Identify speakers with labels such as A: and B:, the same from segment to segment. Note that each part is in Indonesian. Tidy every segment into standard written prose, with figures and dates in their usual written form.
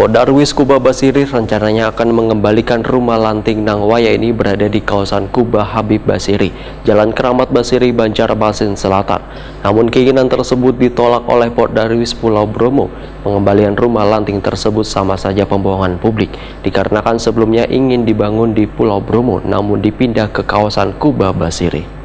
A: Pak Darwis Kubah Basiri rencananya akan mengembalikan rumah lanting Nang Waya ini berada di kawasan Kubah Habib Basiri, Jalan Keramat Basiri, Banjarmasin Selatan. Namun keinginan tersebut ditolak oleh Pak Darwis Pulau Bromo. Pengembalian rumah lanting tersebut sama saja pembohongan publik, dikarenakan sebelumnya ingin dibangun di Pulau Bromo namun dipindah ke kawasan Kubah Basiri.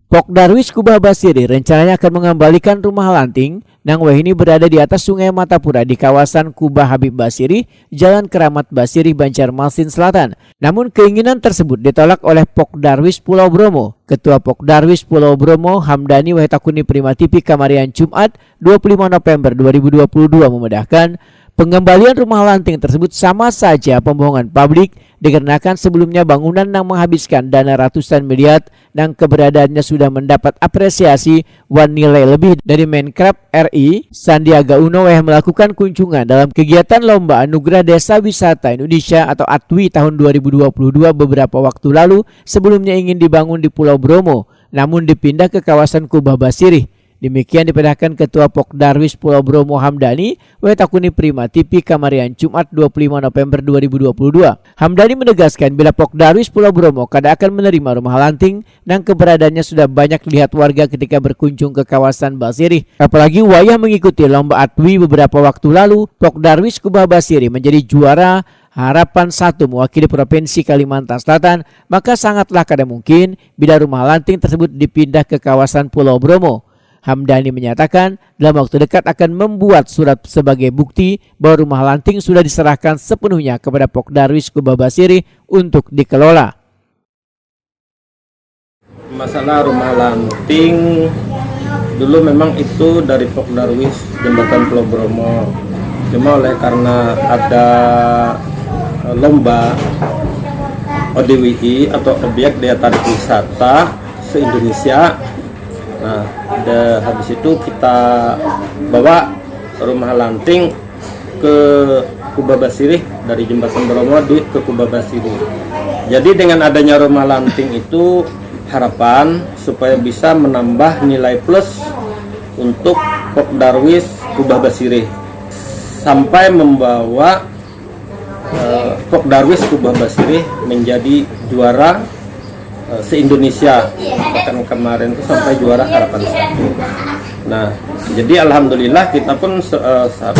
B: Pak Darwis Kubah Basiri rencananya akan mengembalikan rumah lanting Nang Waya ini berada di atas Sungai Matapura di kawasan Kubah Habib Basiri, Jalan Keramat Basiri, Banjarmasin Selatan. Namun keinginan tersebut ditolak oleh Pak Darwis Pulau Bromo. Ketua Pak Darwis Pulau Bromo Hamdani Wahitakuni Prima TV Kamarian Jumat 25 November 2022 memedahkan pengembalian rumah lanting tersebut sama saja pembohongan publik dikarenakan sebelumnya bangunan yang menghabiskan dana ratusan miliar dan keberadaannya sudah mendapat apresiasi nilai lebih dari Menkrab RI Sandiaga Uno yang melakukan kunjungan dalam kegiatan Lomba Anugerah Desa Wisata Indonesia atau ADWI tahun 2022 beberapa waktu lalu sebelumnya ingin dibangun di Pulau Bromo namun dipindah ke kawasan Kubah Basiri. Demikian dipindahkan Ketua Pak Darwis Pulau Bromo Hamdani Wahitakuni Prima TV Kamarian Jumat 25 November 2022. Hamdani menegaskan bila Pak Darwis Pulau Bromo kada akan menerima rumah lanting dan keberadaannya sudah banyak dilihat warga ketika berkunjung ke kawasan Basiri. Apalagi Waya mengikuti lomba ADWI beberapa waktu lalu, Pak Darwis Kubah Basiri menjadi juara Harapan 1 mewakili Provinsi Kalimantan Selatan, maka sangatlah kada mungkin bila rumah lanting tersebut dipindah ke kawasan Pulau Bromo. Hamdani menyatakan dalam waktu dekat akan membuat surat sebagai bukti bahwa rumah lanting sudah diserahkan sepenuhnya kepada Pak Darwis Kubah Basiri untuk dikelola.
C: Masalah rumah lanting dulu memang itu dari Pak Darwis Jembatan Pulau Bromo. Cuma oleh karena ada lomba ODWI atau Objek Daya Tarik Wisata se-Indonesia. Nah, habis itu kita bawa rumah lanting ke Kubah Basiri dari Jembatan Bromo ke Kubah Basiri. Jadi dengan adanya rumah lanting itu harapan supaya bisa menambah nilai plus untuk Pak Darwis Kubah Basiri sampai membawa Pak Darwis Kubah Basiri menjadi juara se-Indonesia. Bahkan kemarin itu sampai juara Harapan 1. Nah, jadi alhamdulillah kita pun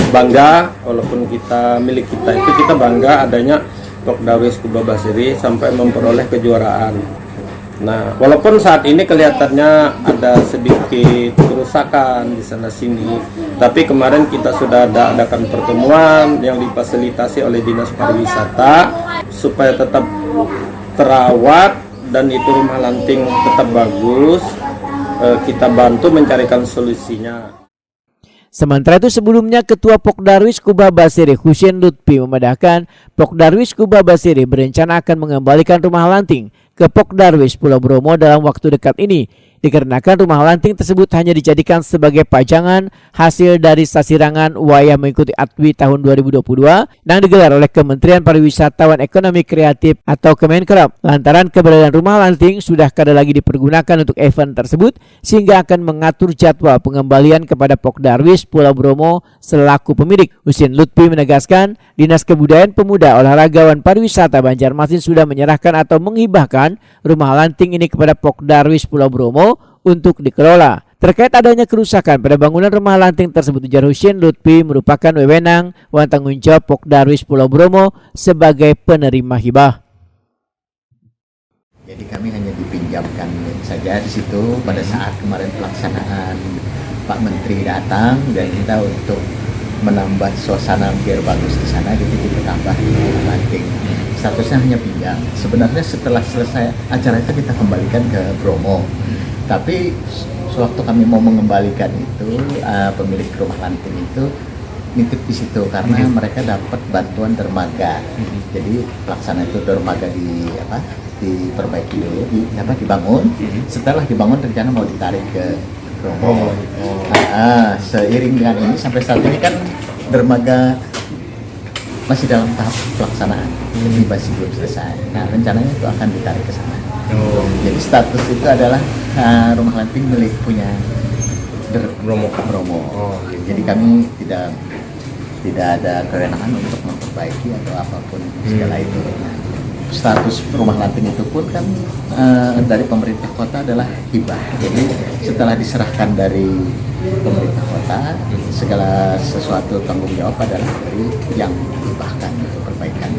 C: bangga walaupun kita milik kita itu kita bangga adanya Pak Darwis Kubah Basiri sampai memperoleh kejuaraan. Nah, walaupun saat ini kelihatannya ada sedikit kerusakan di sana sini, tapi kemarin kita sudah adakan pertemuan yang difasilitasi oleh Dinas Pariwisata supaya tetap terawat dan itu rumah lanting tetap bagus, kita bantu mencarikan solusinya.
B: Sementara itu sebelumnya Ketua Pak Darwis Kubah Basiri Husein Lutfi memedahkan Pak Darwis Kubah Basiri berencana akan mengembalikan rumah lanting ke Pak Darwis Pulau Bromo dalam waktu dekat ini. Dikarenakan rumah lanting tersebut hanya dijadikan sebagai pajangan hasil dari sasirangan Waya mengikuti ADWI tahun 2022 yang digelar oleh Kementerian Pariwisata dan Ekonomi Kreatif atau Kemenkrab. Lantaran keberadaan rumah lanting sudah kada lagi dipergunakan untuk event tersebut sehingga akan mengatur jadwal pengembalian kepada Pak Darwis Pulau Bromo selaku pemilik. Husein Lutfi menegaskan Dinas Kebudayaan Pemuda Olahraga dan Pariwisata Banjarmasin sudah menyerahkan atau menghibahkan rumah lanting ini kepada Pak Darwis Pulau Bromo untuk dikelola. Terkait adanya kerusakan pada bangunan rumah lanting tersebut, ujar Husein Lutfi merupakan wewenang dan tanggung jawab Pak Darwis Pulau Bromo sebagai penerima hibah.
D: Jadi kami hanya dipinjamkan saja di situ pada saat kemarin pelaksanaan Pak Menteri datang dan kita untuk menambah suasana biar bagus di sana, jadi kita tambah rumah lanting. Statusnya hanya pinjam. Sebenarnya setelah selesai acara itu kita kembalikan ke Bromo. Tapi sewaktu kami mau mengembalikan itu, pemilik rumah lanting itu nitip di situ karena mereka dapat bantuan dermaga. Jadi pelaksana itu dermaga diperbaiki dulu, dibangun. Setelah dibangun rencana mau ditarik ke Bromo. Seiring dengan ini sampai saat ini kan dermaga masih dalam tahap pelaksanaan, jadi masih belum selesai. Nah, rencananya itu akan ditarik ke sana. Jadi status itu adalah rumah lanting milik punya Bromo. Jadi kami tidak ada kewenangan untuk memperbaiki atau apapun segala itu. Status rumah lanting itu pun kan dari pemerintah kota adalah hibah. Jadi setelah diserahkan dari pemerintah kota, segala sesuatu tanggung jawab adalah dari yang hibahkan untuk perbaikan.